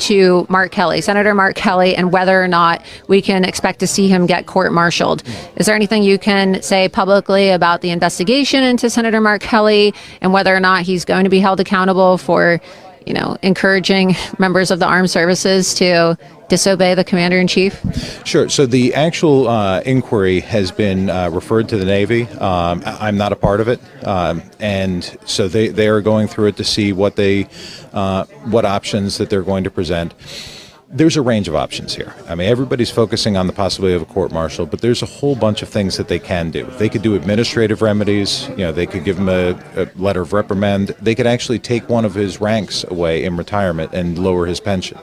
to Mark Kelly, Senator Mark Kelly, and whether or not we can expect to see him get court-martialed. Is there anything you can say publicly about the investigation into Senator Mark Kelly and whether or not he's going to be held accountable for, encouraging members of the armed services to disobey the commander-in-chief? Sure. So the actual inquiry has been referred to the Navy. I'm not a part of it, and so they are going through it to see what options that they're going to present. There's a range of options here. I mean, everybody's focusing on the possibility of a court-martial, but there's a whole bunch of things that they can do. They could do administrative remedies. They could give him a letter of reprimand. They could actually take one of his ranks away in retirement and lower his pension.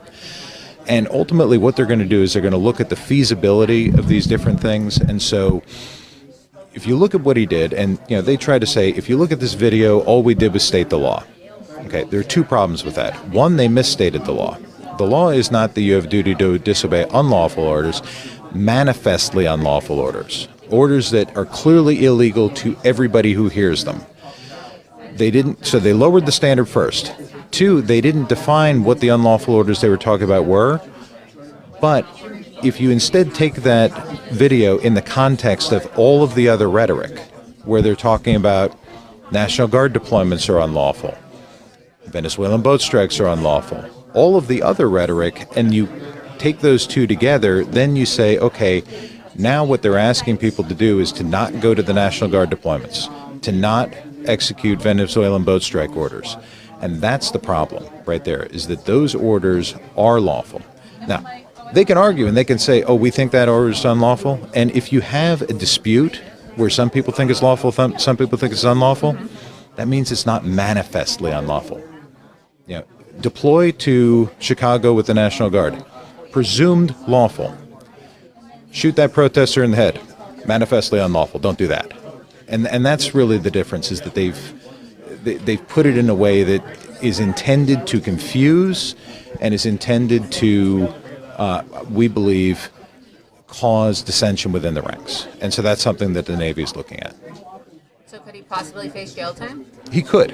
And ultimately what they're going to do is they're going to look at the feasibility of these different things. And so if you look at what he did, and they try to say, if you look at this video, all we did was state the law. Okay, there are two problems with that. One, they misstated the law. The law is not that you have a duty to disobey unlawful orders, manifestly unlawful orders, orders that are clearly illegal to everybody who hears them. So they lowered the standard first. Two, they didn't define what the unlawful orders they were talking about were. But if you instead take that video in the context of all of the other rhetoric, where they're talking about National Guard deployments are unlawful, Venezuelan boat strikes are unlawful, all of the other rhetoric, and you take those two together, then you say, okay, now what they're asking people to do is to not go to the National Guard deployments, to not execute Venezuelan boat strike orders. And that's the problem right there, is that those orders are lawful. Now, they can argue and they can say, oh, we think that order is unlawful. And if you have a dispute where some people think it's lawful, some people think it's unlawful, that means it's not manifestly unlawful. Deploy to Chicago with the National Guard, presumed lawful. Shoot that protester in the head, manifestly unlawful. Don't do that. And that's really the difference, is that they've put it in a way that is intended to confuse and is intended to, we believe, cause dissension within the ranks. And so that's something that the Navy is looking at. So could he possibly face jail time? He could.